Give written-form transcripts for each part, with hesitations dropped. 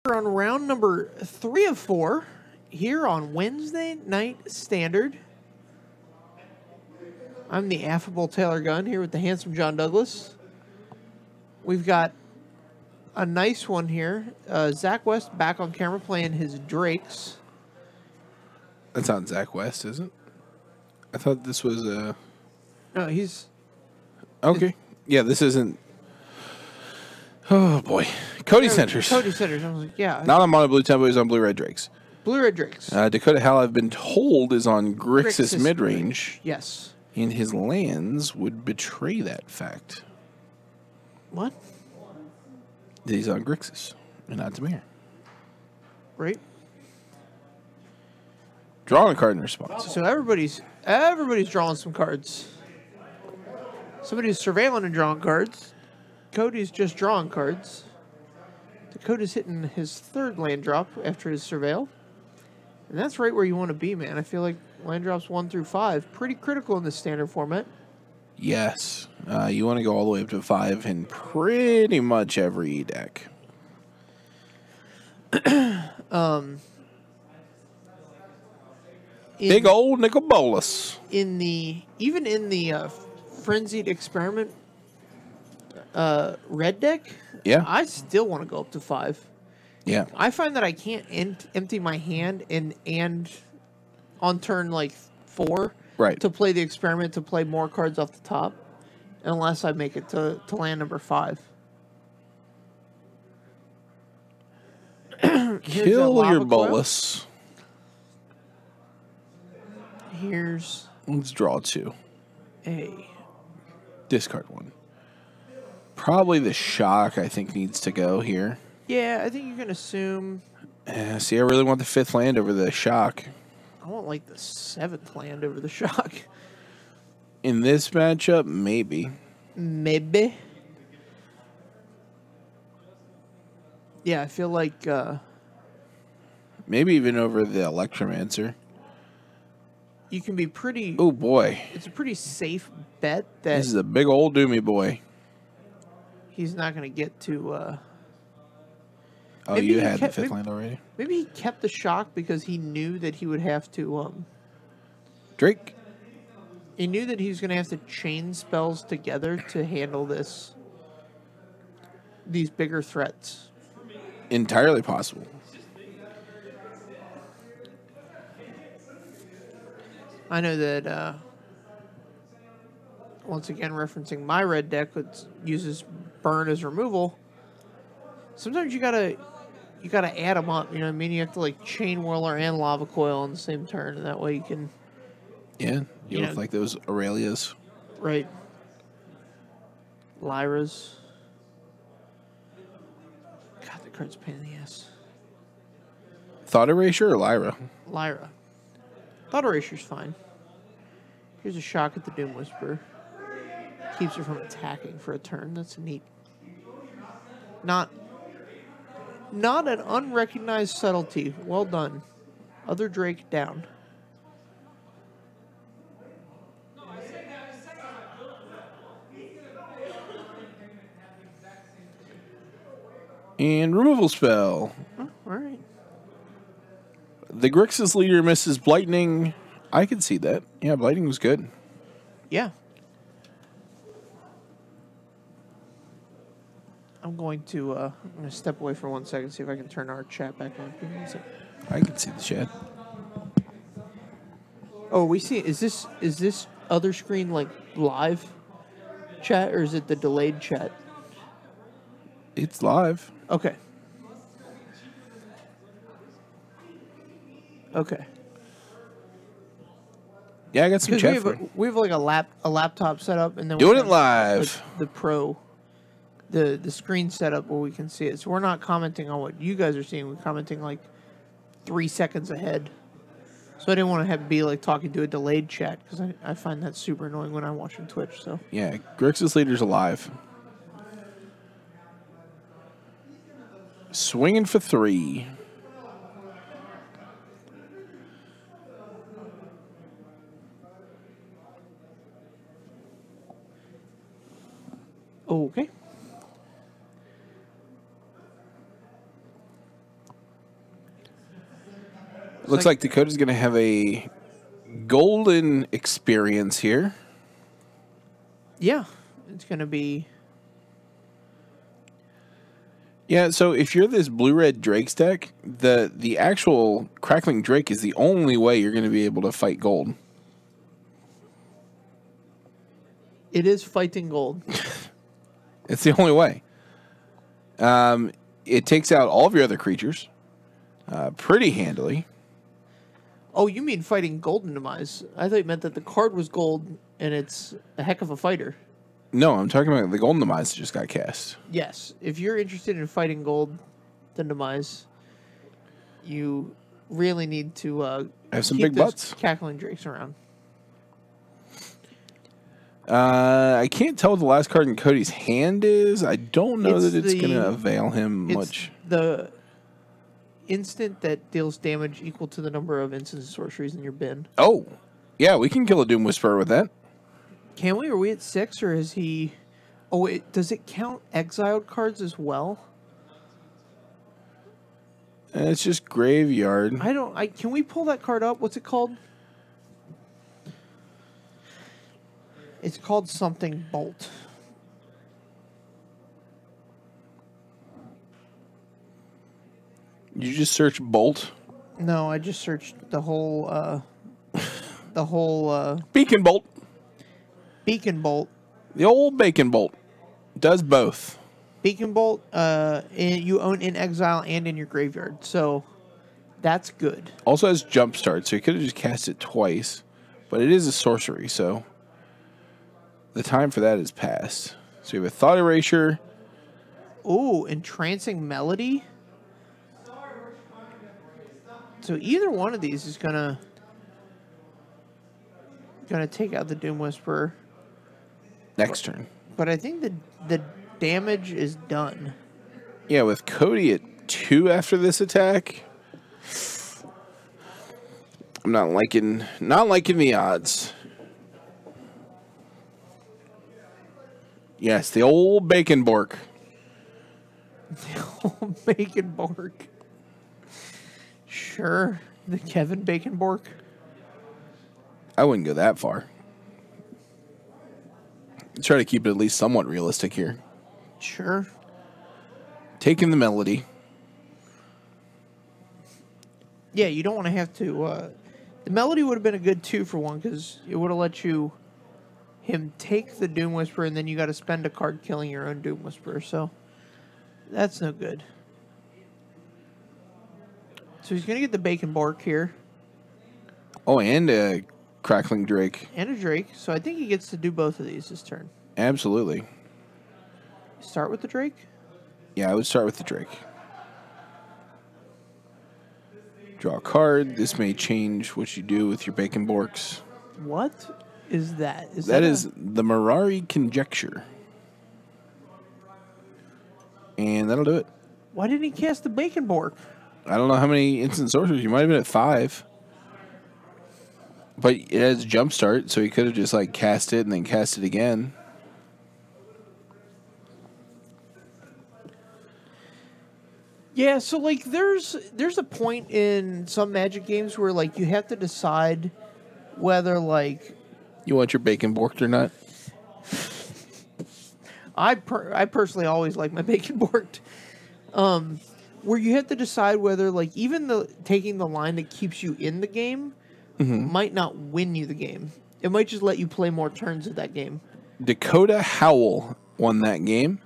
We're on round number 3 of 4 here on Wednesday Night Standard. I'm the affable Taylor Gunn here with the handsome John Douglas. We've got a nice one here. Zach West back on camera playing his Drakes. That's not Zach West, is it? I thought this was No, he's... Okay. Yeah, this isn't... Oh, boy. Cody Centers. Cody Centers. I was like, yeah. Not on Mono Blue Tempo, he's on Blue Red Drakes. Blue Red Drakes. Dakota Howell, I've been told, is on Grixis Midrange. Yes. And his lands would betray that fact. What? That he's on Grixis and not Demir. Right. Drawing a card in response. So everybody's drawing some cards. Somebody's surveilling and drawing cards. Cody's just drawing cards. Dakota's hitting his third land drop after his surveil. And that's right where you want to be, man. I feel like land drops 1 through 5, pretty critical in this standard format. Yes. You want to go all the way up to 5 in pretty much every deck. Big old nickel bolus. Even in the Frenzied Experiment red deck, yeah, I still want to go up to 5. Yeah, I find that I can't empty my hand and on turn like 4 to play the experiment to play more cards off the top, unless I make it to land number 5. Kill your bolus. Let's draw 2. Discard 1. Probably the shock, I think, needs to go here. Yeah, I think you can assume. See, I really want the 5th land over the shock. I want, like, the 7th land over the shock. In this matchup, maybe. Maybe. Yeah, I feel like... maybe even over the Electromancer. You can be pretty... Oh, boy. It's a pretty safe bet that... This is a big old doomy boy. He's not going to get to... Oh, you had the 5th land already? Maybe he kept the shock because he knew that he would have to... Drake? He knew that he was going to have to chain spells together to handle these bigger threats. Entirely possible. I know that, once again, referencing my red deck, which uses burn as removal, sometimes you gotta add them up, you know what I mean? You have to, like, Chain Whirler and Lava Coil on the same turn, and that way you can... Yeah, you look like those Aurelias. Right. Lyras. God, the card's a pain in the ass. Thought Erasure or Lyra? Lyra. Thought Eraser's fine. Here's a shock at the Doom Whisperer. Keeps her from attacking for a turn. That's neat. Not an unrecognized subtlety. Well done. Other Drake down. And removal spell. Oh, all right. The Grixis leader misses Blightning. I can see that. Yeah, Blightning was good. Yeah. I'm going to step away for 1 second, see if I can turn our chat back on. I can see the chat. Oh, we see. Is this other screen like live chat or is it the delayed chat? It's live. Okay. Okay. Yeah, I got some chat. We have like a laptop set up, and then doing it live. The screen setup where we can see it. So we're not commenting on what you guys are seeing. We're commenting like 3 seconds ahead. So I didn't want to be like talking to a delayed chat because I find that super annoying when I'm watching Twitch. So yeah, Grixis leader's alive. Swinging for 3. Okay. Looks like Dakota's going to have a golden experience here. Yeah, it's going to be... Yeah, so if you're this blue-red Drake's deck, the actual Crackling Drake is the only way you're going to be able to fight gold. It is fighting gold. It's the only way. It takes out all of your other creatures pretty handily. Oh, you mean fighting golden demise? I thought you meant that the card was gold and it's a heck of a fighter. No, I'm talking about the golden demise that just got cast. Yes, if you're interested in fighting gold, then demise, you really need to have some keep big those butts. Cackling Drakes around. I can't tell what the last card in Cody's hand is. I don't know that it's going to avail him much. The instant that deals damage equal to the number of instant sorceries in your bin. Oh, yeah, we can kill a Doom Whisperer with that. Can we? Are we at 6, or is he... Oh, wait, does it count exiled cards as well? It's just graveyard. Can we pull that card up? What's it called? It's called something Bolt. You just search Bolt? No, I just searched the whole Beacon Bolt. Beacon Bolt. The old Bacon Bolt. Does both. Beacon Bolt, you own in exile and in your graveyard, so that's good. Also has Jumpstart, so you could have just cast it twice. But it is a sorcery, so the time for that is past. So you have a Thought Erasure. Ooh, Entrancing Melody. So either one of these is gonna take out the Doom Whisperer. Next turn. But I think the damage is done. Yeah, with Cody at 2 after this attack, I'm not liking the odds. Yes, the old Bacon Bork. The old Bacon Bork. Sure, the Kevin Bacon Bork. I wouldn't go that far. Try to keep it at least somewhat realistic here. Sure. Taking the melody. Yeah, you don't want to have to... the melody would have been a good 2-for-1 because it would have let him take the Doom Whisperer, and then you got to spend a card killing your own Doom Whisperer, so that's no good. So he's going to get the Bacon Bork here. Oh, and a Crackling Drake. And a Drake, so I think he gets to do both of these this turn. Absolutely. Start with the Drake? Yeah, I would start with the Drake. Draw a card. This may change what you do with your Bacon Borks. What is that? That is the Mirari Conjecture. And that'll do it. Why didn't he cast the Bacon Bork? I don't know how many instant sorcerers. You might have been at 5. But it has Jumpstart, so he could have just like cast it and then cast it again. Yeah, so like there's a point in some Magic games where like you have to decide whether like You want your Bacon Borked or not? I personally always like my Bacon Borked. Where you have to decide whether like even taking the line that keeps you in the game might not win you the game. It might just let you play more turns of that game. Dakota Howell won that game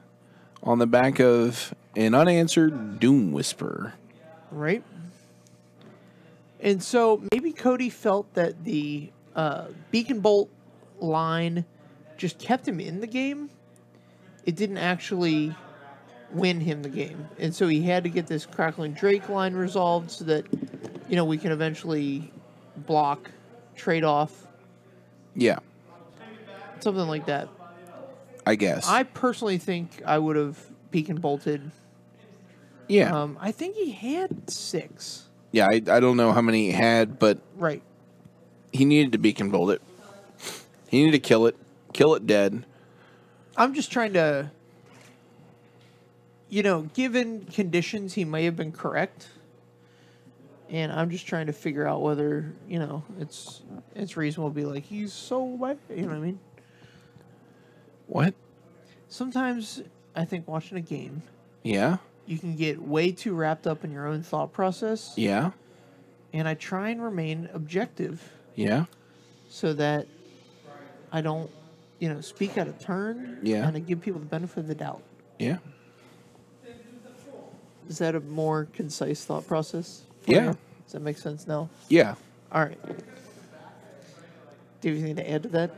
on the back of an unanswered Doom Whisperer. Right? And so maybe Cody felt that the Beacon Bolt line just kept him in the game. It didn't actually win him the game. And so he had to get this Crackling Drake line resolved so that, you know, we can eventually block, trade off. Yeah. Something like that. I guess. I personally think I would have Beacon Bolted. Yeah. I think he had 6. Yeah, I don't know how many he had, but Right. he needed to Beacon Bolt it. He needed to kill it dead. I'm just trying to, you know, given conditions, he may have been correct And I'm just trying to figure out whether, you know, it's reasonable to be like, he's so bad. You know what I mean? What? Sometimes I think watching a game, Yeah. you can get way too wrapped up in your own thought process. Yeah. And I try and remain objective Yeah. so that I don't, you know, speak out of turn. Yeah. And I give people the benefit of the doubt. Yeah. Is that a more concise thought process? Yeah. You? Does that make sense now? Yeah. All right. Do you have anything to add to that?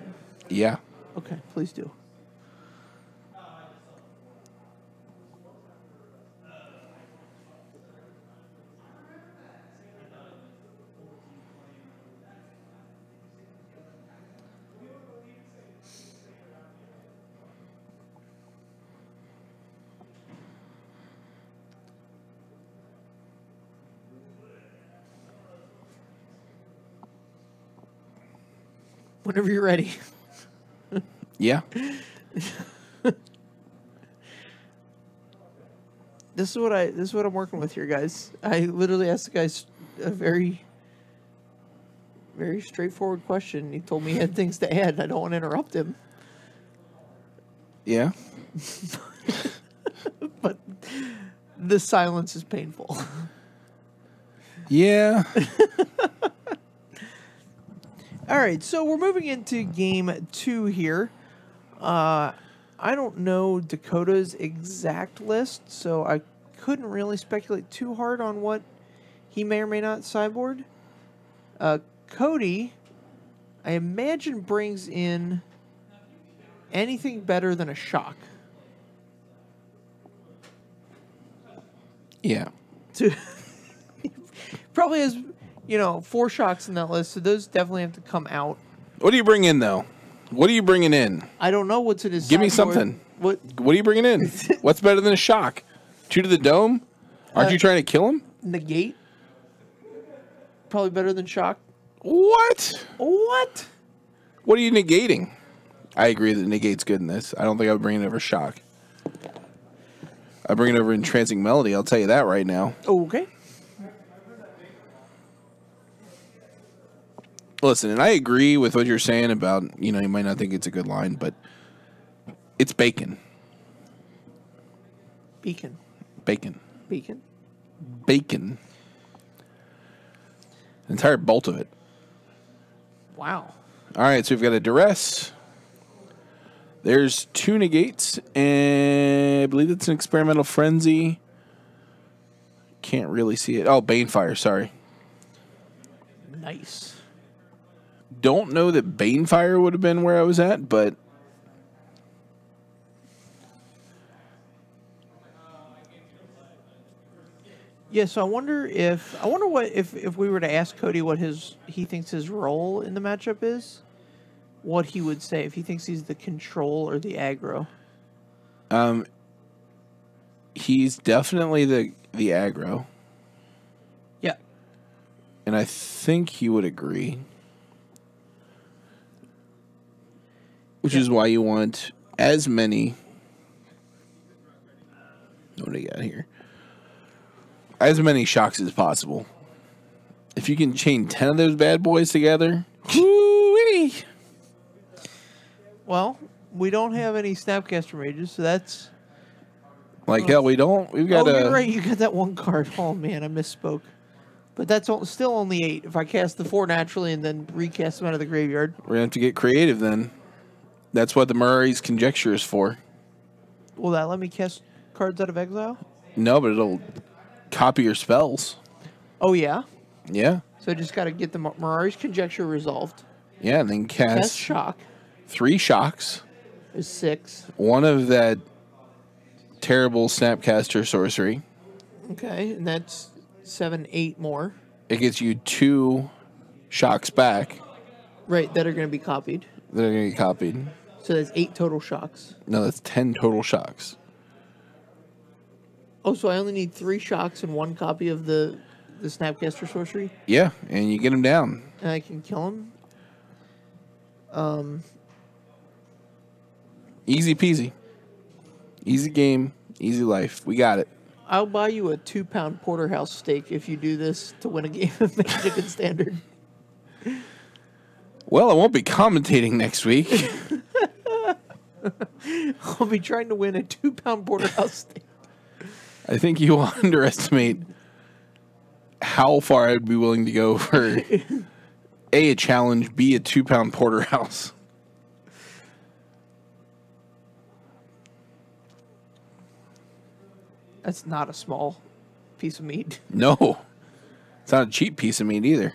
Yeah. Okay, please do. Whenever you're ready. Yeah. This is what I'm working with here, guys. I literally asked the guys a very straightforward question. He told me he had things to add. I don't want to interrupt him. Yeah. But the silence is painful. Yeah. All right, so we're moving into game 2 here. I don't know Dakota's exact list, so I couldn't really speculate too hard on what he may or may not sideboard. Cody, I imagine, brings in anything better than a shock. Yeah. Probably has, you know, 4 shocks in that list, so those definitely have to come out. What do you bring in, though? What are you bringing in? I don't know what's in his Give me sideboard. something. What? What are you bringing in? What's better than a shock? 2 to the dome? Aren't you trying to kill him? Negate? Probably better than shock. What? What? What are you negating? I agree that negate's good in this. I don't think I would bring it over shock. I bring it over entrancing melody. I'll tell you that right now. Okay. Listen, and I agree with what you're saying about, you know, you might not think it's a good line, but it's bacon. Beacon. Bacon. Beacon. Bacon. The entire bolt of it. Wow. All right, so we've got a duress. There's 2 negates, and I believe it's an experimental frenzy. Can't really see it. Oh, Banefire, sorry. Nice. Don't know that Banefire would have been where I was at, but Yeah, so I wonder what if we were to ask Cody what he thinks his role in the matchup is, what he would say if he thinks he's the control or the aggro. he's definitely the aggro, Yeah. and I think he would agree. Which is why you want as many. What do you got here? As many shocks as possible. If you can chain 10 of those bad boys together, whoo-wee. Well, we don't have any Snapcaster mages, so that's... Like hell, we don't. We've got you're right. You got that one card. Oh, man, I misspoke. But that's still only 8. If I cast the 4 naturally and then recast them out of the graveyard. We're going to have to get creative then. That's what the Murray's Conjecture is for. Will that let me cast cards out of exile? No, but it'll copy your spells. Oh, yeah? Yeah. So I just got to get the Mirari's Conjecture resolved. Yeah, and then Cast cast Shock 3 shocks. is 6. One of that terrible Snapcaster sorcery. Okay, and that's 7, 8 more. It gets you 2 shocks back Right, that are going to be copied. that are going to get copied. So that's 8 total shocks. No, that's 10 total shocks. Oh, so I only need 3 shocks and 1 copy of the Snapcaster sorcery? Yeah, and you get them down. And I can kill him? Easy peasy. Easy game, easy life. We got it. I'll buy you a 2-pound porterhouse steak if you do this to win a game of Magic and Standard. Well, I won't be commentating next week. I'll be trying to win a 2-pound porterhouse steak. I think you underestimate how far I'd be willing to go for A challenge, B, a 2-pound porterhouse. That's not a small piece of meat. No. It's not a cheap piece of meat either.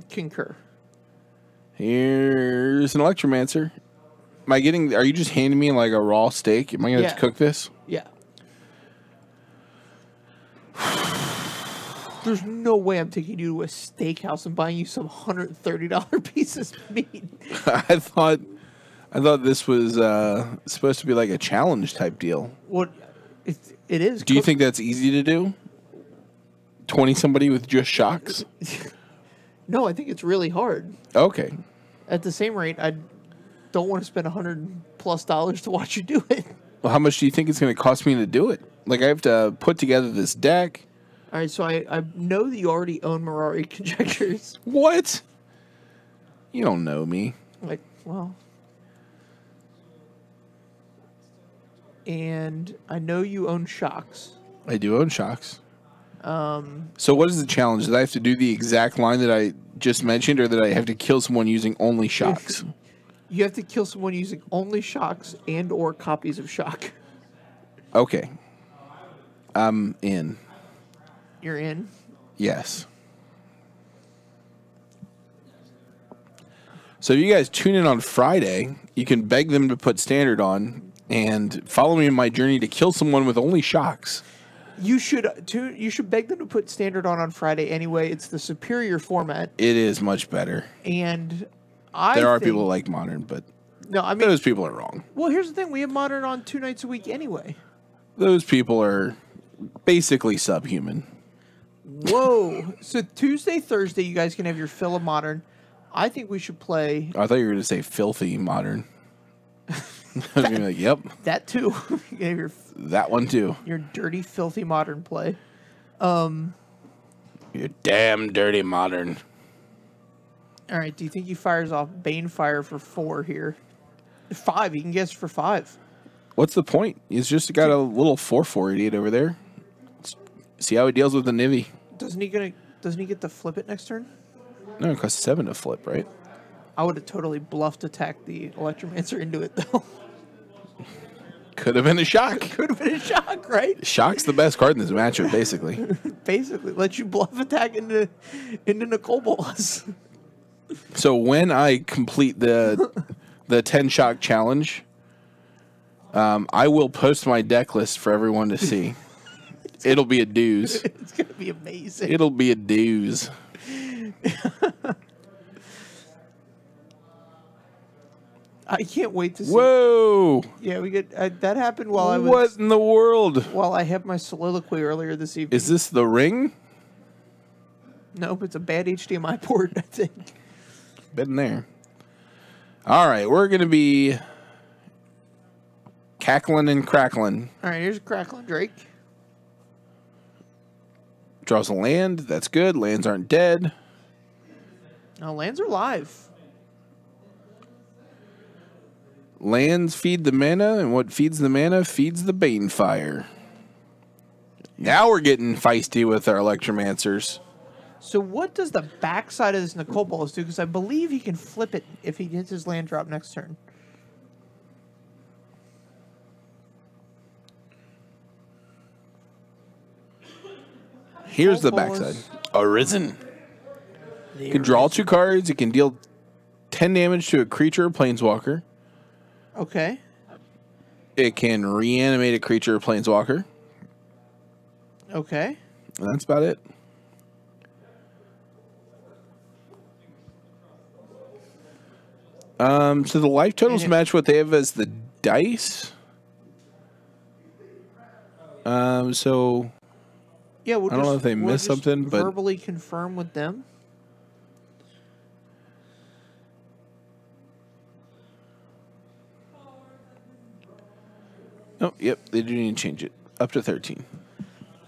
Concur. Here's an Electromancer. Are you just handing me like a raw steak? Am I going to have to cook this? Yeah. There's no way I'm taking you to a steakhouse and buying you some $130 pieces of meat. I thought this was supposed to be like a challenge type deal. What? It is. Do you think that's easy to do? 20 somebody with just shocks? No, I think it's really hard. Okay. At the same rate, I don't want to spend $100+ to watch you do it. Well, how much do you think it's going to cost me to do it? Like, I have to put together this deck. All right, so I know that you already own Mirari Conjectures. What? You don't know me. Like, well. And I know you own Shocks. I do own shocks. So what is the challenge? Did I have to do the exact line that I just mentioned, or that I have to kill someone using only shocks? You have to kill someone using only Shocks and or copies of Shock. Okay. I'm in. You're in? Yes. So if you guys tune in on Friday, you can beg them to put standard on and follow me in my journey to kill someone with only shocks. You should beg them to put standard on Friday anyway. It's the superior format. It is much better. And there are people like modern, but no, I mean those people are wrong. Well, here's the thing: we have modern on 2 nights a week anyway. Those people are basically subhuman. Whoa! So Tuesday, Thursday, you guys can have your fill of modern. I think we should play. I thought you were going to say filthy modern. I was going to be like, yep. That too. You can have that one too. Your dirty, filthy modern play. Your damn dirty modern. All right. Do you think he fires off Banefire for 4 here? 5. You can guess for 5. What's the point? He's just got a little 4/4 idiot over there. Let's see how he deals with the Nivy. Doesn't he get to flip it next turn? No, it costs 7 to flip, right? I would have totally bluffed attack the Electromancer into it though. Could have been a shock. Could have been a shock, right? Shock's the best card in this matchup, basically. Basically, let you bluff attack into Nicole Bolas. So when I complete the 10 shock challenge, I will post my deck list for everyone to see. It'll be a dooze. It's gonna be amazing. It'll be a dooze. I can't wait to see. Whoa! Yeah, we get that happened while I was. What in the world? While I had my soliloquy earlier this evening. Is this the ring? Nope, it's a bad HDMI port, I think. Been there. All right, we're gonna be cackling and crackling. All right, here's Crackling Drake. Draws a land. That's good. Lands aren't dead. No, lands are live. Lands feed the mana, and what feeds the mana feeds the Banefire. Now we're getting feisty with our Electromancers. So what does the backside of this Nicole Bolas do? Because I believe he can flip it if he hits his land drop next turn. Here's the backside. Arisen. You can draw 2 cards. You can deal 10 damage to a creature or planeswalker. Okay. It can reanimate a creature or planeswalker. Okay. And that's about it. So the life totals match what they have as the dice. So yeah, I don't know if they missed something, but verbally confirm with them. Oh, yep, they do need to change it. up to 13.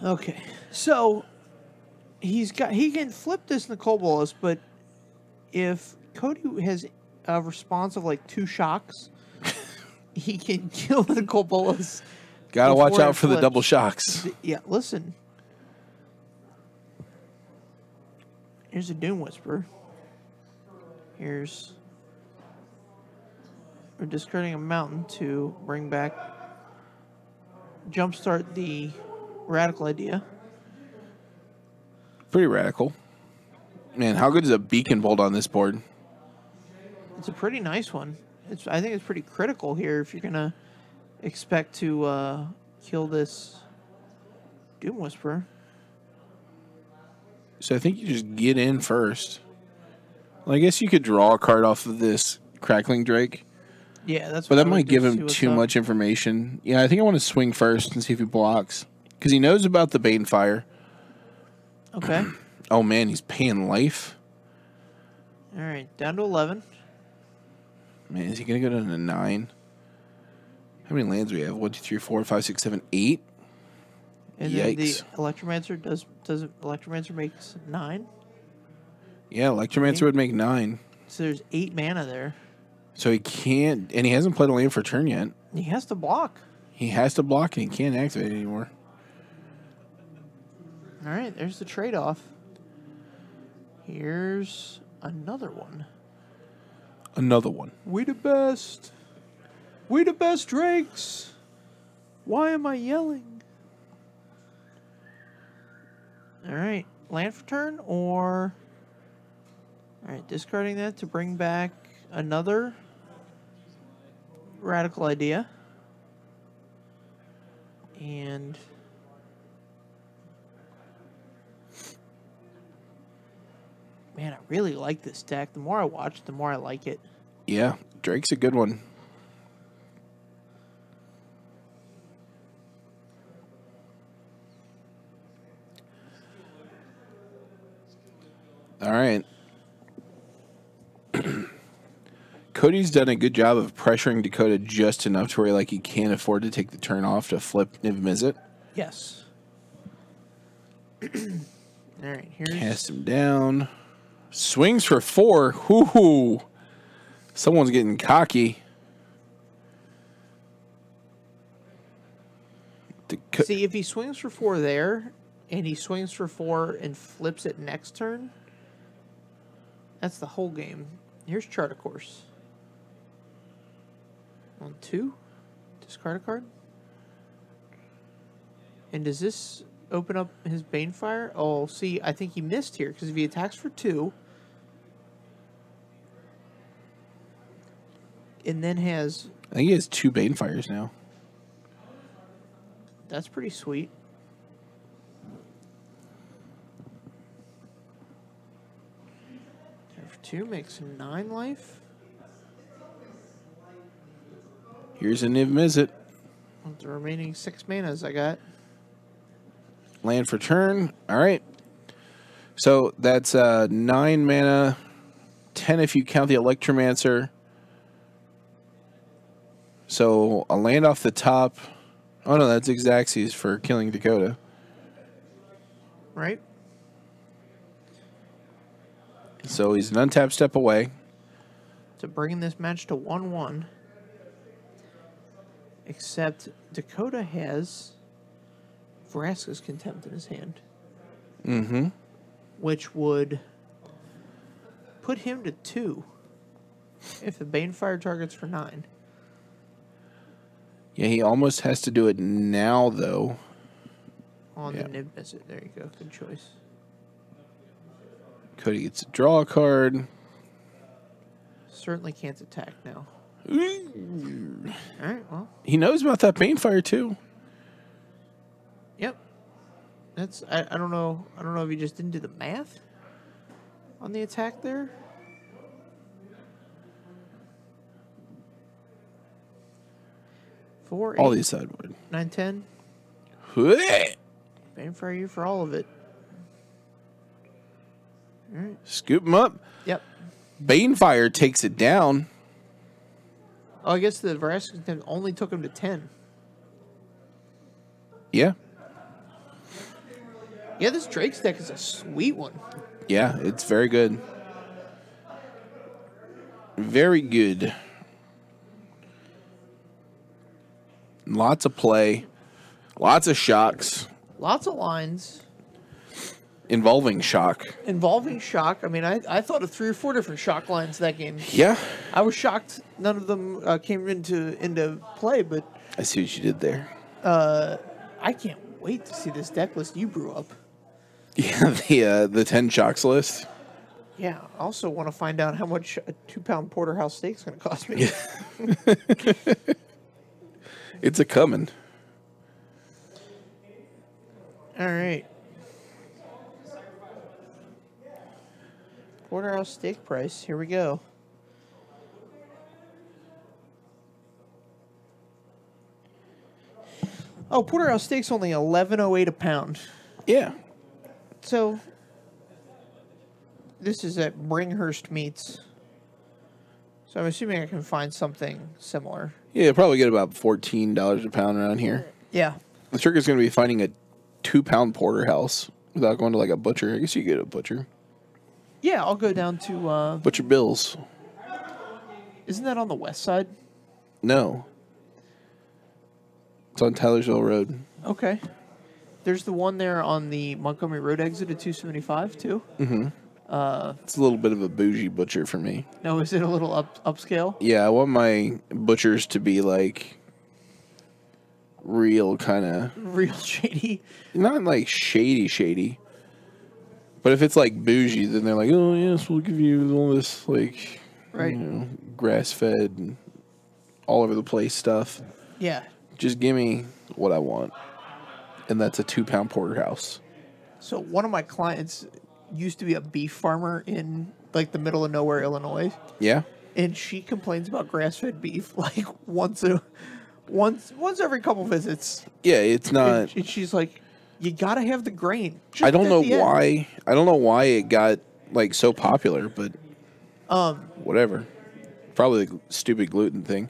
Okay, so he can flip this in the Kobolas, but if Cody has a response of like 2 shocks, he can kill the Kobolas. Gotta watch out for the double shocks. Yeah, listen. Here's a Doom Whisper. We're discarding a mountain to bring back, jumpstart the radical idea. Pretty radical. Man, how good is a beacon bolt on this board? It's a pretty nice one. I think it's pretty critical here if you're gonna expect to kill this Doom Whisperer. So I think you just get in first. Well, I guess you could draw a card off of this Crackling Drake. Yeah, that's. But that might give him too much information. Yeah, I think I want to swing first and see if he blocks. Because he knows about the Banefire. Okay. Oh, man, he's paying life. All right, down to 11. Man, is he going to go down to 9? How many lands do we have? 1, 2, 3, 4, 5, 6, 7, 8? And Yikes. then the Electromancer doesn't Electromancer makes 9? Yeah, Electromancer would make 9. So there's 8 mana there. So he can't, and he hasn't played a land for turn yet. He has to block. He has to block, and he can't activate anymore. All right, there's the trade-off. Here's another one. Another one. We the best. We the best Drakes. Why am I yelling? All right, land for turn or... All right, discarding that to bring back another radical idea. And... Man, I really like this deck. The more I watch it, the more I like it. Yeah, Drake's a good one. All right. Cody's done a good job of pressuring Dakota just enough to where he can't afford to take the turn off to flip Niv Mizzet. Yes. All right, here's... Cast him down. Swings for 4. Hoo-hoo. Someone's getting cocky. See, if he swings for 4 there, and he swings for 4 and flips it next turn, that's the whole game. Here's Chart a Course. On 2, discard a card. And does this open up his Banefire? Oh, see, I think he missed here, because if he attacks for 2, and then has... I think he has 2 Banefires now. That's pretty sweet. For 2 makes 9 life. Here's a Niv Mizzet. With the remaining 6 manas I got. Land for turn. All right. So that's 9 mana, 10 if you count the Electromancer. So a land off the top. Oh, no, that's Xaxes for killing Dakota. Right. So he's an untapped step away. To bringing this match to 1-1. Except Dakota has Vraska's Contempt in his hand. Mm-hmm. Which would put him to 2 if the Banefire targets for 9. Yeah, he almost has to do it now, though. On the Niv Mizzet. There you go. Good choice. Cody gets to draw a card. Certainly can't attack now. All right, well. He knows about that Banefire, too. Yep. That's I don't know. I don't know if he just didn't do the math on the attack there. Four, All 8, these sideboard. 9, 10. Banefire you for all of it. All right. Scoop him up. Yep. Banefire takes it down. Oh, I guess the Vraska only took him to 10. Yeah. Yeah, this Drake's deck is a sweet one. Yeah, it's very good. Very good. Lots of play. Lots of shocks. Lots of lines. Involving shock. Involving shock. I mean, I thought of 3 or 4 different shock lines that game. Yeah. I was shocked none of them came into play, but... I see what you did there. I can't wait to see this deck list you brew up. Yeah, the 10 shocks list. Yeah, I also want to find out how much a 2-pound porterhouse steak is going to cost me. It's a coming. All right. Porterhouse steak price. Here we go. Oh, porterhouse steak's only $11.08 a pound. Yeah. So this is at Bringhurst Meats. So I'm assuming I can find something similar. Yeah, you'll probably get about $14 a pound around here. Yeah. The trick is going to be finding a 2-pound porterhouse without going to like a butcher. I guess you could get a butcher. Yeah, I'll go down to... Butcher Bill's. Isn't that on the west side? No. It's on Taylorsville Road. Okay. There's the one there on the Montgomery Road exit at 275, too? Mm-hmm. It's a little bit of a bougie butcher for me. No, is it a little upscale? Yeah, I want my butchers to be like real kind of... Real shady. Not like shady. But if it's like bougie, then they're like, oh, yes, we'll give you all this, like, right. You know, grass-fed, all over the place stuff. Yeah. Just give me what I want. And that's a 2-pound porterhouse. So one of my clients used to be a beef farmer in, like, the middle of nowhere, Illinois. Yeah? And she complains about grass-fed beef, like, once every couple visits. Yeah, it's not... And she's like, you gotta have the grain. I don't know why. I don't know why it got like so popular, but whatever. Probably the stupid gluten thing.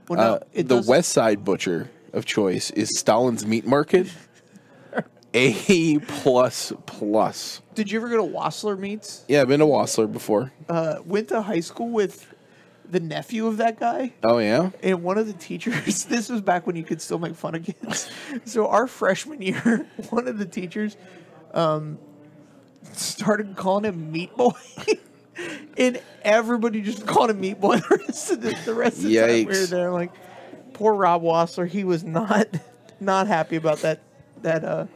Well, no, the West Side butcher of choice is Stalin's Meat Market. A++. Did you ever go to Wassler Meats? Yeah, I've been to Wassler before. Went to high school with the nephew of that guy. Oh, yeah? And one of the teachers, this was back when you could still make fun of kids. So our freshman year, one of the teachers started calling him Meat Boy. And everybody just called him Meat Boy the rest of the time we were there. Like, poor Rob Wassler, he was not happy about that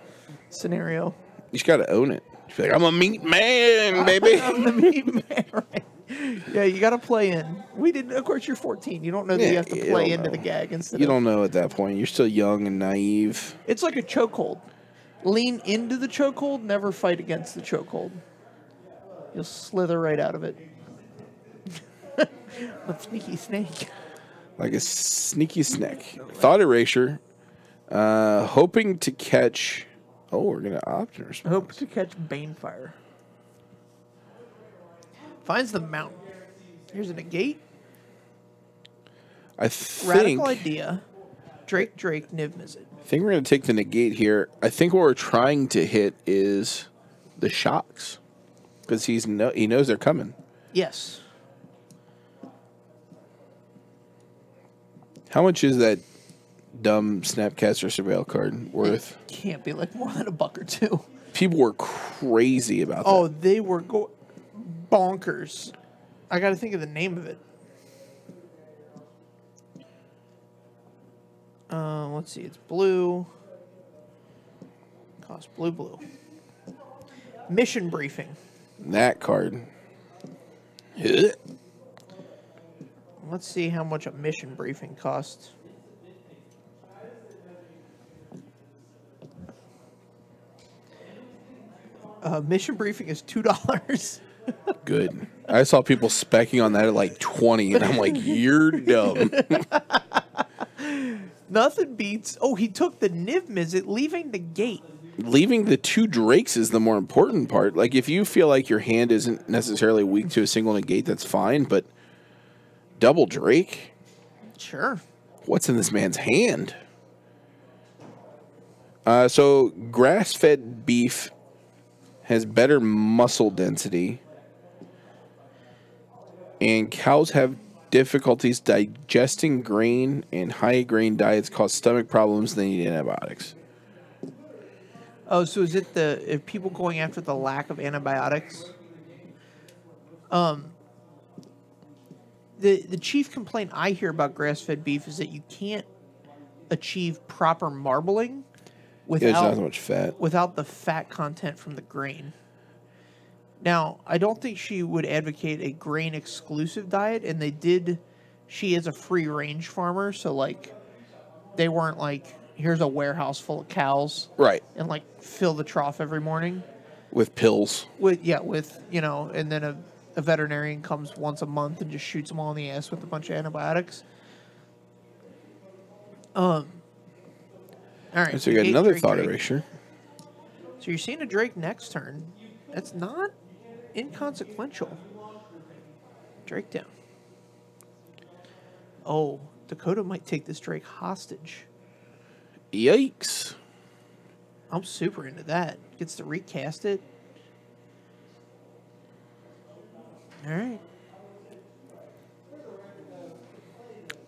scenario. You just got to own it. You're like, I'm a meat man, baby. I'm the meat man, right? Yeah, you got to play in. We didn't. Of course, you're 14. You don't know that you have to play into the gag instead. You don't know at that point. You're still young and naive. It's like a chokehold. Lean into the chokehold. Never fight against the chokehold. You'll slither right out of it. A sneaky snake. Like a sneaky snake. Thought erasure. Hoping to catch. Oh, we're gonna option response. Hope to catch Banefire. Finds the mountain. Here's a negate. I think. Radical idea. Drake, Niv Mizzet. I think we're gonna take the negate here. I think what we're trying to hit is the shocks because he knows they're coming. Yes. How much is that dumb Snapcaster Surveil card worth? It can't be like more than $1 or $2. People were crazy about that. Oh, they were bonkers. I got to think of the name of it. Let's see. It's blue. Cost blue. Mission briefing. That card. Let's see how much a mission briefing costs. Mission briefing is $2. Good. I saw people specking on that at like 20, and I'm like, you're dumb. Nothing beats... Oh, he took the Niv Mizzet, leaving the gate. Leaving the 2 Drakes is the more important part. Like, if you feel like your hand isn't necessarily weak to a single negate, that's fine, but double Drake? Sure. What's in this man's hand? So grass-fed beef has better muscle density, and cows have difficulties digesting grain, and high grain diets cause stomach problems. They need antibiotics. Oh, so is it if people going after the lack of antibiotics? The chief complaint I hear about grass-fed beef is that you can't achieve proper marbling There's not without so much fat. without the fat content from the grain. Now, I don't think she would advocate a grain exclusive diet, and she is a free range farmer, so like they weren't like, here's a warehouse full of cows, Right. and like fill the trough every morning With pills. with and then a veterinarian comes once a month and just shoots them all in the ass with a bunch of antibiotics. All right. So you got another thought Drake. erasure. So you're seeing a Drake next turn. That's not inconsequential. Drake down. Oh, Dakota might take this Drake hostage. Yikes. I'm super into that. Gets to recast it. All right.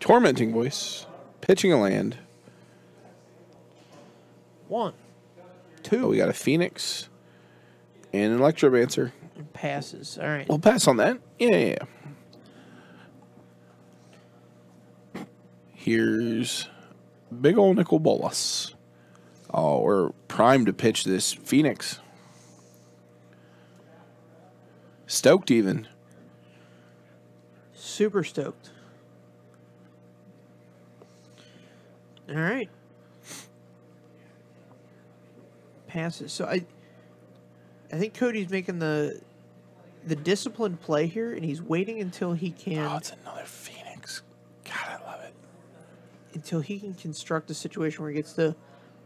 Tormenting Voice. Pitching a land. 1, 2. Oh, we got a Phoenix. And an Electromancer. And passes. All right. We'll pass on that. Yeah. Here's big ol' nickel bolus. Oh, we're primed to pitch this Phoenix. Stoked even. Super stoked. All right. Passes. So I think Cody's making the disciplined play here, and he's waiting until he can. Oh, it's another Phoenix. God, I love it. Until he can construct a situation where he gets to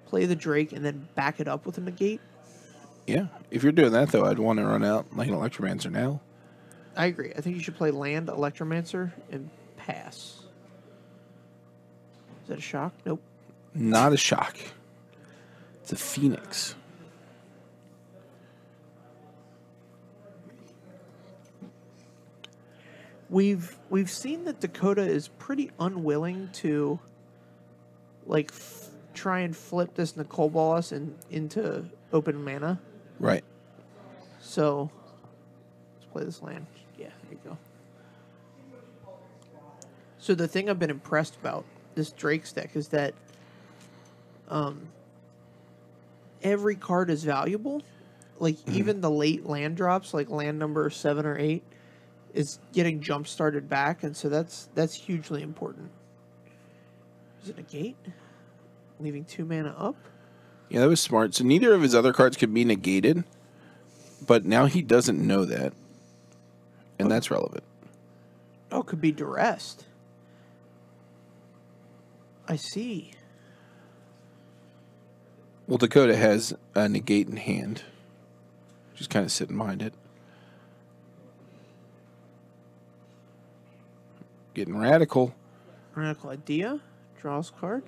play the Drake and then back it up with a negate. Yeah. If you're doing that, though, I'd want to run out like an Electromancer now. I agree. I think you should play land, Electromancer, and pass. Is that a shock? Nope. Not a shock. It's a Phoenix. We've seen that Dakota is pretty unwilling to like try and flip this Nicole Bolas into open mana. Right. So let's play this land. Yeah, there you go. So the thing I've been impressed about this Drake's deck is that every card is valuable. Like even the late land drops, like land number 7 or 8, is getting jump started back, and so that's hugely important. Is it a gate? Leaving 2 mana up? Yeah, that was smart. So neither of his other cards could be negated, but now he doesn't know that, and that's relevant. Oh, it could be duressed. I see. Well, Dakota has a negate in hand. Just kind of sitting behind it. Getting radical. Radical idea. Draws card.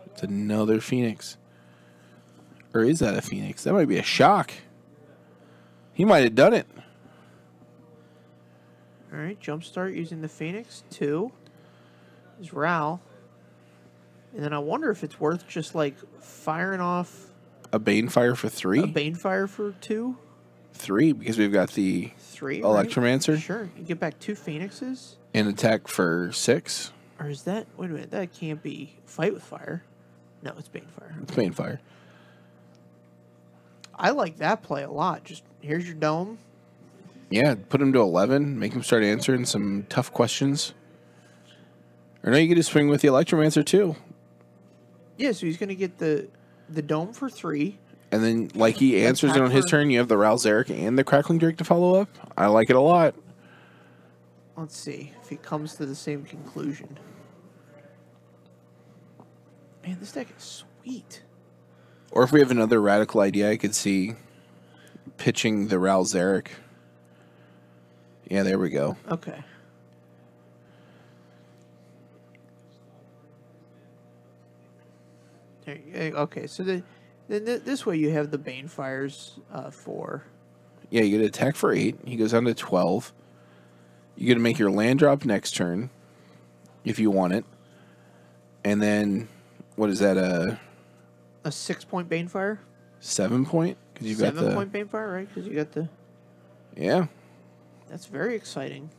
It's another Phoenix. Or is that a Phoenix? That might be a shock. He might have done it. All right, jumpstart using the Phoenix. 2 is Ral. And then I wonder if it's worth just like firing off A Banefire for 3? a Banefire for 2. 3, because we've got the 3. Electromancer. Right? Sure. You get back 2 Phoenixes. And attack for 6. Or is that... Wait a minute. That can't be Fight with Fire. No, it's Banefire. It's Banefire. I like that play a lot. Just, here's your dome. Yeah, put him to 11. Make him start answering some tough questions. Or no, you could just swing with the Electromancer too. Yeah, so he's going to get the dome for 3. And then, like he answers it on his for- turn, you have the Ralzeric and the Crackling Drake to follow up. I like it a lot. Let's see if he comes to the same conclusion. Man, this deck is sweet. Or if we have another radical idea, I could see pitching the Ralzeric. Yeah, there we go. Okay. Okay, so this way you have the Banefires for... Yeah, you get to attack for 8. He goes down to 12. You get to make your land drop next turn, if you want it. And then, what is that? A 6-point Banefire? 7 point? Because you've got the 7-point Banefire, right? Because you got the... Yeah. That's very exciting.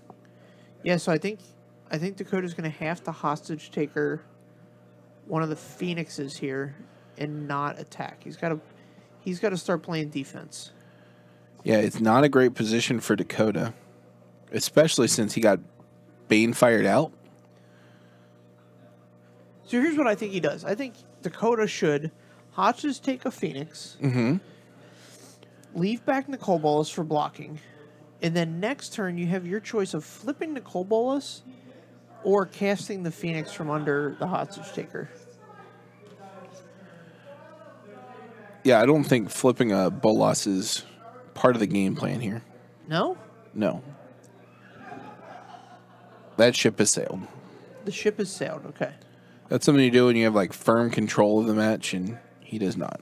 Yeah, so I think Dakota's going to have to hostage taker one of the Phoenixes here and not attack. He's got to start playing defense. Yeah, it's not a great position for Dakota, especially since he got Bane fired out. So here's what I think he does. I think Dakota should hostage take a Phoenix, leave back Nicol Bolas for blocking, and then next turn you have your choice of flipping Nicol Bolas or casting the Phoenix from under the hostage taker. Yeah, I don't think flipping a Bolas is part of the game plan here. No? No. That ship has sailed. The ship has sailed, okay. That's something you do when you have like firm control of the match, and he does not.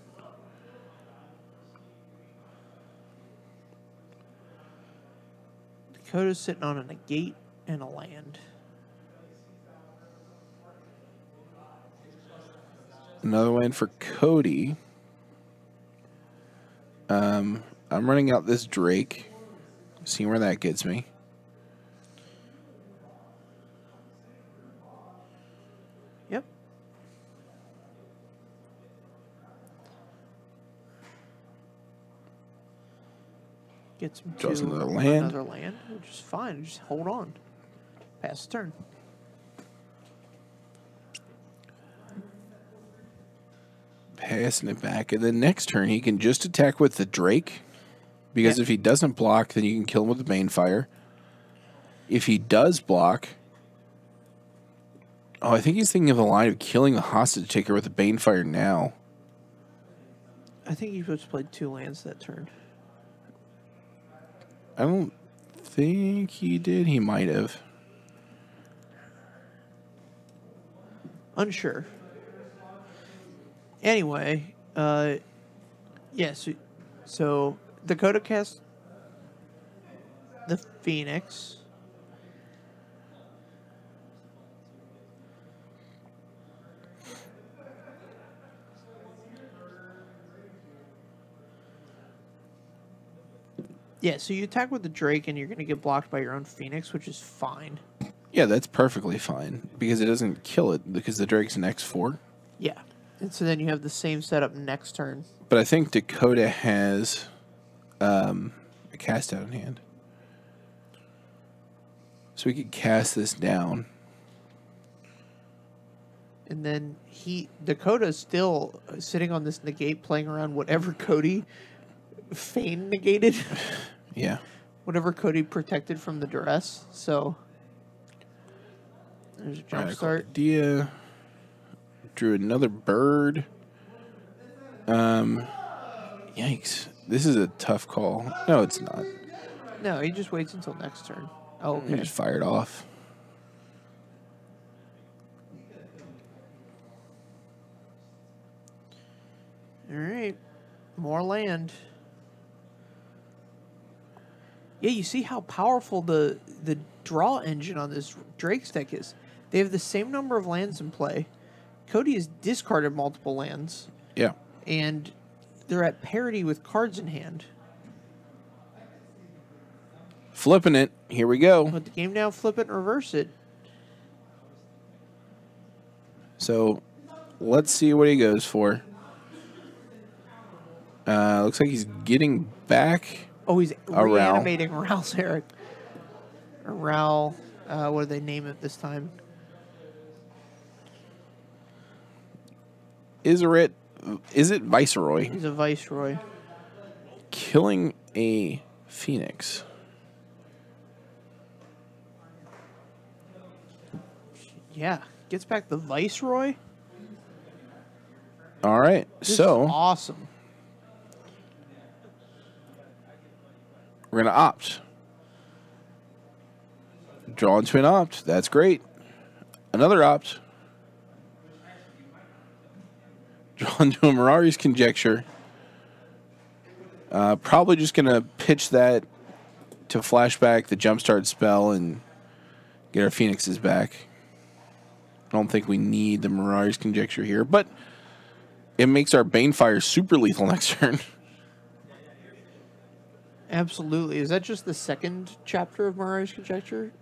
Dakota's sitting on a negate and a land. Another land for Cody. I'm running out this Drake, seeing where that gets me. Yep. Gets him Draws to another land. another land, which is fine. Just hold on. Pass the turn. Passing it back, and then next turn he can just attack with the Drake, because if he doesn't block, then you can kill him with the Banefire. If he does block, I think he's thinking of the line of killing the hostage taker with the Banefire now. I think he just played 2 lands that turn. I don't think he did. He might have. Unsure. Anyway, yes. So Dakota cast the Phoenix. Yeah, so you attack with the Drake and you're going to get blocked by your own Phoenix, which is fine. Yeah, that's perfectly fine, because it doesn't kill it, because the Drake's an X4. Yeah. And so then you have the same setup next turn. But I think Dakota has a cast out in hand. So we could cast this down. And then Dakota's still sitting on this negate, playing around whatever Cody feign negated. Yeah. Whatever Cody protected from the duress. So there's a jump start. Idea. Drew another bird. Yikes. This is a tough call. No, it's not. No, he just waits until next turn. Oh, okay. He just fired off. All right. More land. Yeah, you see how powerful the draw engine on this Drake's deck is. They have the same number of lands in play. Cody has discarded multiple lands. Yeah. And they're at parity with cards in hand. Flipping it. Here we go. Put the game down, flip it, and reverse it. So let's see what he goes for. Looks like he's getting back. Oh, he's Ral. reanimating Ral's Eric. Or Ral, what do they name it this time? Is it Viceroy? He's a Viceroy. Killing a Phoenix. Yeah, gets back the Viceroy. All right, This so is awesome. we're gonna opt. Draw into an opt. That's great. Another opt. Draw into a Mirari's Conjecture. Probably just going to pitch that to flashback the Jumpstart spell and get our Phoenixes back. I don't think we need the Mirari's Conjecture here, but it makes our Banefire super lethal next turn. Absolutely. Is that just the second chapter of Mirari's Conjecture?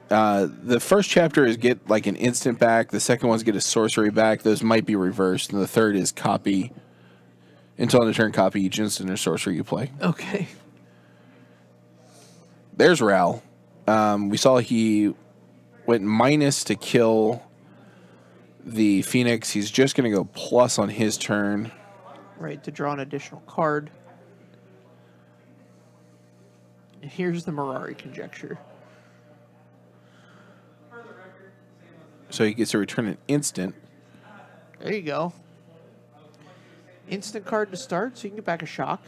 The first chapter is get like an instant back. The second one's get a sorcery back. Those might be reversed. And the third is copy. Until end of turn, copy each instant or sorcery you play. Okay. There's Ral. We saw he went minus to kill the Phoenix. He's just going to go plus on his turn. Right, to draw an additional card. And here's the Mirari Conjecture. So he gets to return an instant. There you go. Instant card to start, so you can get back a shock.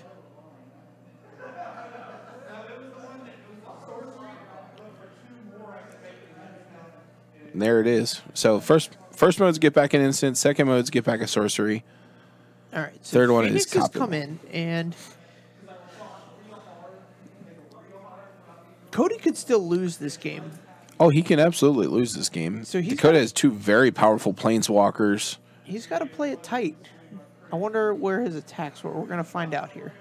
And there it is. So first mode's get back an instant. Second mode's get back a sorcery. All right. So third one Phoenix is copy. come in, and Cody could still lose this game. Oh, he can absolutely lose this game. So Dakota has two very powerful planeswalkers. He's got to play it tight. I wonder where his attacks were. We're going to find out here.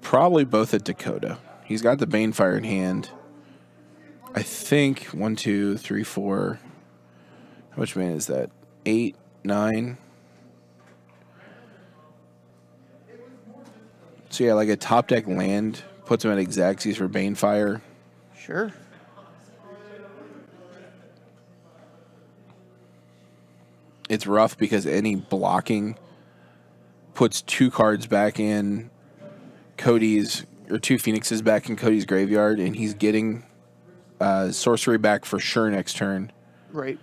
Probably both at Dakota. He's got the Banefire in hand. I think 1, 2, 3, 4. How much mana is that? 8, 9. So yeah, like a top deck land puts him at Exacxes for Banefire. Sure. It's rough because any blocking puts 2 cards back in Cody's, or 2 Phoenixes back in Cody's graveyard, and he's getting sorcery back for sure next turn. Right.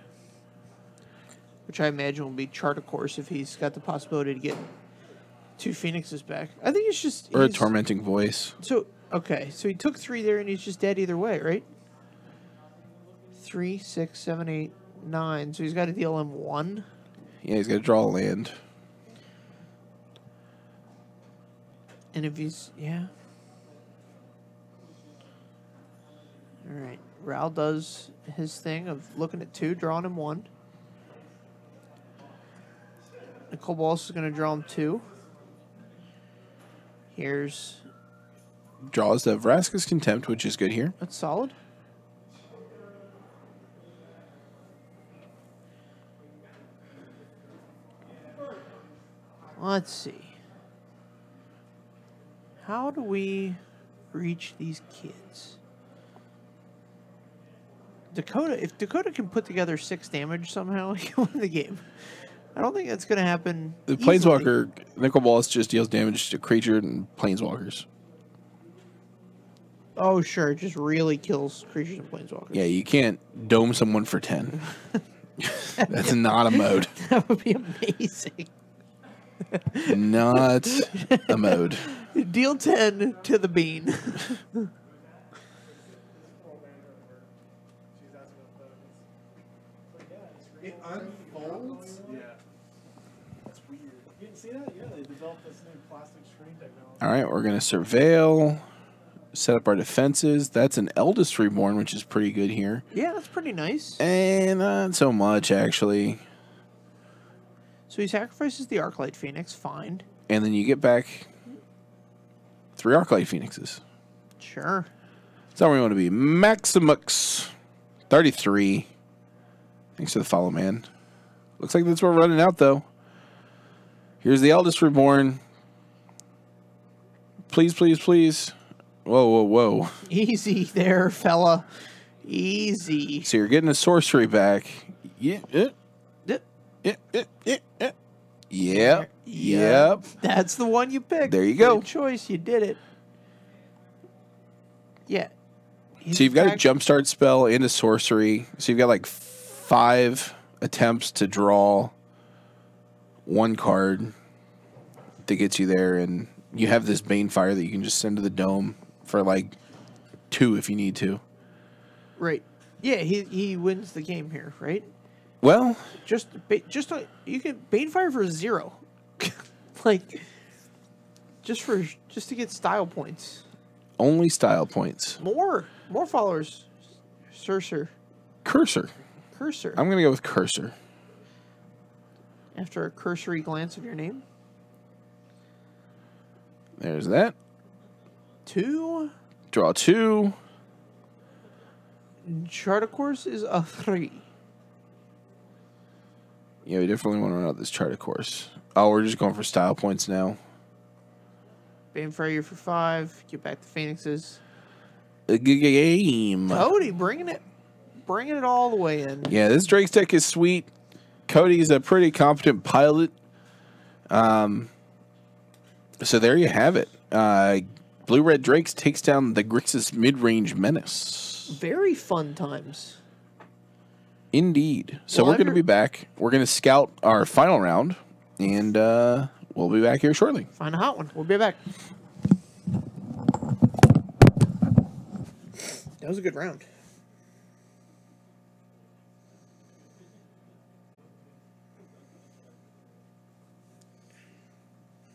Which I imagine will be Chart of Course if he's got the possibility to get 2 Phoenixes back. I think it's just... Or a Tormenting Voice. So, okay. So he took 3 there, and he's just dead either way, right? 3, 6, 7, 8, 9. So he's got to deal him 1. Yeah, he's got to draw a land. And if he's... Yeah. All right. Ral does his thing of looking at 2, drawing him 1. Nicole Balls is going to draw him 2. Here's... Draws the Vraska's Contempt, which is good here. That's solid. Let's see. How do we reach these kids? Dakota, if Dakota can put together 6 damage somehow, he can win the game. I don't think that's going to happen. The easily. Planeswalker, Nicol Bolas just deals damage to creature and Planeswalkers. Oh, sure. It just really kills creatures and Planeswalkers. Yeah, you can't dome someone for 10. That's not a mode. That would be amazing. Not a mode. Deal 10 to the bean. It unfolds? Yeah. That's weird. You didn't see that? Yeah, they developed this new plastic screen technology. All right, we're going to surveil, set up our defenses. That's an Eldest Reborn, which is pretty good here. Yeah, that's pretty nice. And not so much, actually. So he sacrifices the Arclight Phoenix, fine. And then you get back 3 Arclight Phoenixes. Sure. That's not where we want to be. Maximux, 33. Thanks for the follow, man. Looks like that's what we're running out, though. Here's the Eldest Reborn. Please, please, please. Whoa, whoa, whoa. Easy there, fella. Easy. So you're getting a sorcery back. Yeah. Yep. That's the one you picked. There you go. Good choice. You did it. Yeah. So you've got a jumpstart spell and a sorcery. So you've got like 5 attempts to draw 1 card that gets you there, and you have this Banefire that you can just send to the dome for like 2 if you need to. Right. Yeah, he wins the game here, right? Well, You can Banefire for 0. Like, just to get style points. Only style points. More followers. Cursor. Cursor. I'm going to go with Cursor. After a cursory glance of your name. There's that. 2. Draw 2. Chart course is a 3. Yeah, we definitely want to run out this chart course. Oh, we're just going for style points now. Banefire for 5. Get back to Phoenixes. A good game. Cody bringing it all the way in. Yeah, this Drake's deck is sweet. Cody's a pretty competent pilot. So there you have it. Blue-Red Drakes takes down the Grixis Midrange Menace. Very fun times. Indeed. So Well, we're going to be back. We're going to scout our final round, and we'll be back here shortly. Find a hot one. We'll be back. That was a good round.